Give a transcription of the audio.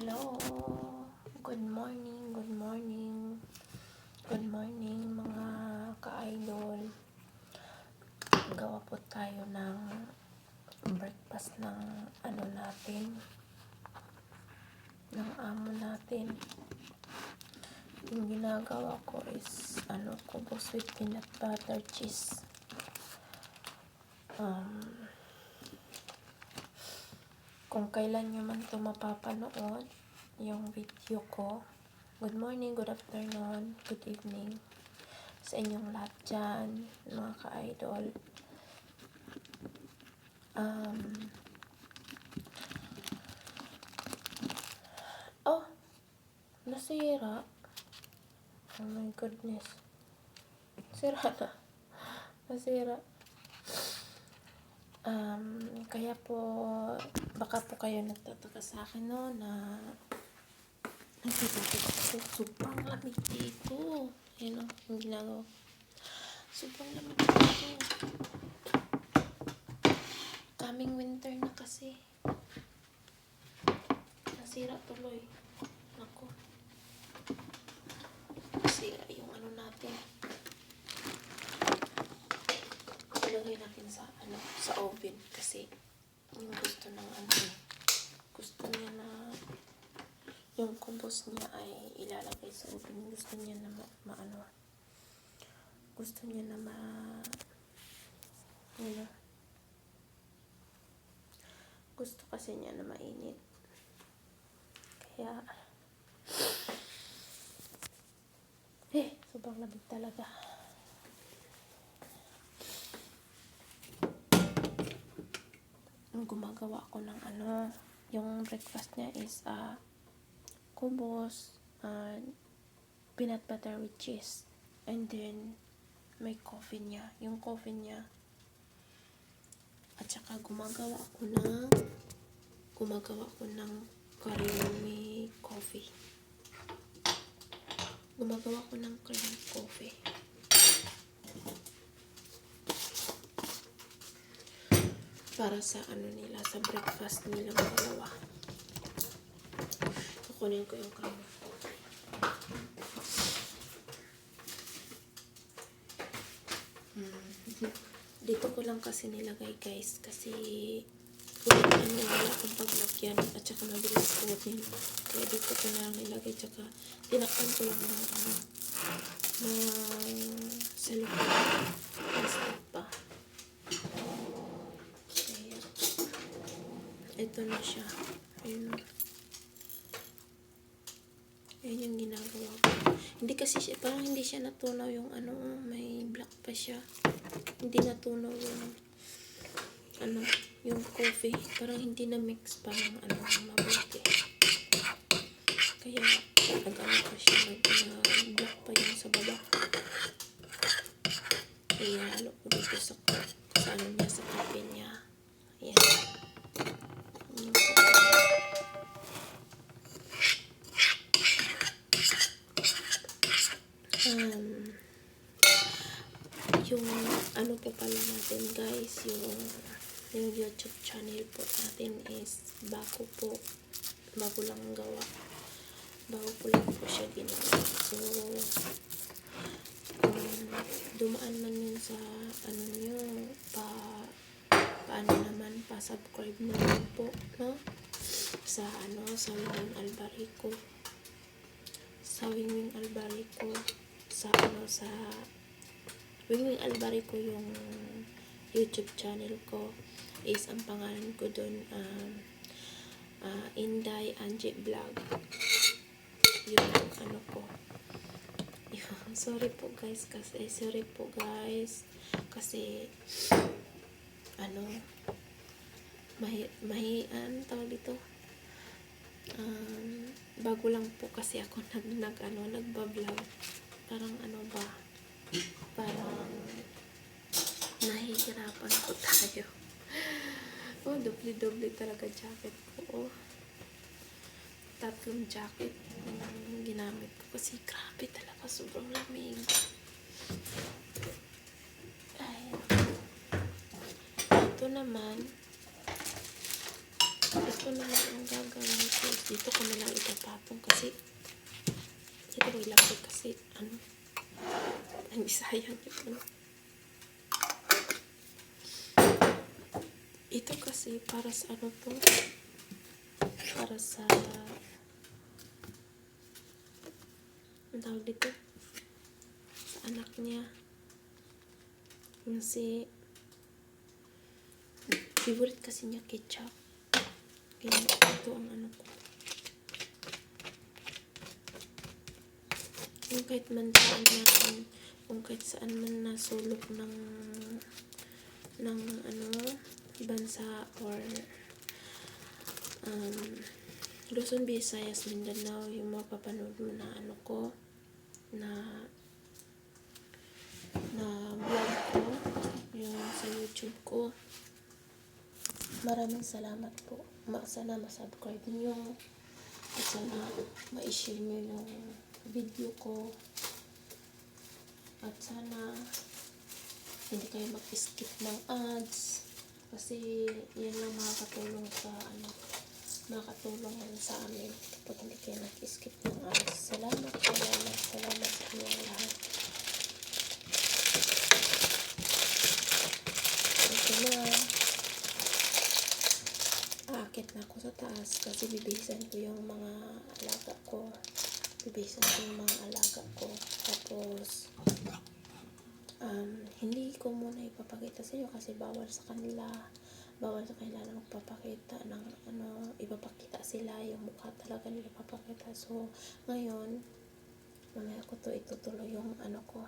Hello. Good morning, good morning. Good morning mga ka-idol. Gawa po tayo ng breakfast ng natin. Ng amo natin. Yung ginagawa ko is kubos with peanut butter cheese. Kung kailan nyo man ito mapapanood, yung video ko, good morning, good afternoon, good evening sa inyong lahat dyan, mga ka-idol. Nasira. Oh my goodness. Sira na. Nasira. Kaya po, baka po kayo nagtataka sa akin, no, na sobrang lamig dito. Ayan, no, yung ginagawa. Sobrang lamig dito. Coming winter na kasi. Nasira tuloy. Nako. Nasira yung natin. Ilagay natin sa sa oven kasi yung gusto ng gusto niya na yung kubos niya ay ilalagay sa oven. Gusto niya na gusto niya na gusto kasi niya na mainit. Kaya sobrang lamig talaga. Gumagawa ako ng yung breakfast niya is kubos, peanut butter with cheese, and then may coffee niya. Yung coffee niya, at saka gumagawa ako ng creamy coffee. Gumagawa ko ng creamy coffee. Para sa nila, sa breakfast nilang dalawa. Kukunin ko yung creamy coffee. Dito ko lang kasi nilagay, guys, kasi wala akong paglagyan at saka mabilis ko din. Kaya dito ko na lang nilagay, tsaka tinakpan ko lang ng silicone plastic pa. Kaya ito na siya. Ayun yung ginagawa ko. Hindi kasi siya, parang hindi siya natunaw yung may black pa siya. Hindi natunaw yung coffee. Parang hindi na mix pa ng mabuti. Kaya pa siya, black pa yun sa baba. Kaya halo ko dito sa niya, sa kape niya. Ayan. Yung po pala natin, guys, yung YouTube channel po natin is bago lang gawa. Bago ko lang po siya ginawa. So, dumaan man yun sa nyo, paano naman, pa-subscribe naman po, no? Sa Wingwing Albarico. Sa Wingwing Albarico. Sa Wingwing Albarico yung YouTube channel ko. Is ang pangalan ko dun Inday Angie Vlog. Yung ko. Sorry po guys kasi tawag dito, bago lang po kasi ako nagba-vlog. Parang parang nahihirapan po tayo. Doble talaga jacket ko. 3 jacket yung ginamit ko kasi grabe talaga, sobrang lamig. Ito naman ang gagawin ko is dito ko na lang itatapon kasi dito ko ilapit kasi ang sayang yun. Ito kasi para sa to, para sa ang tawag dito, sa anak niya. Kasi favorite kasi niya ketchup. Kaya ito ang ko. Kung kahit saan man nasulok ng bansa or Luzon, Visayas, Mindanao, yung mapapanood mo na na vlog ko, yung sa YouTube ko. Maraming salamat po. Sana ma-subscribe niyo. At sana ma-share niyo yung video ko. At sana hindi kayo mag-skip ng ads. Kasi yan lang makakatulong sa amin kapag hindi kayo nag-skip ng ads. Salamat sa inyong lahat. Ito na. Aakit na ako sa taas kasi bibihisan ko yung mga alaga ko. Tapos hindi ko muna ipapakita sa inyo kasi bawal sa kanila na magpapakita ng ipapakita sila yung mukha talaga nila papakita. So ngayon mamaya ko to itutuloy yung ko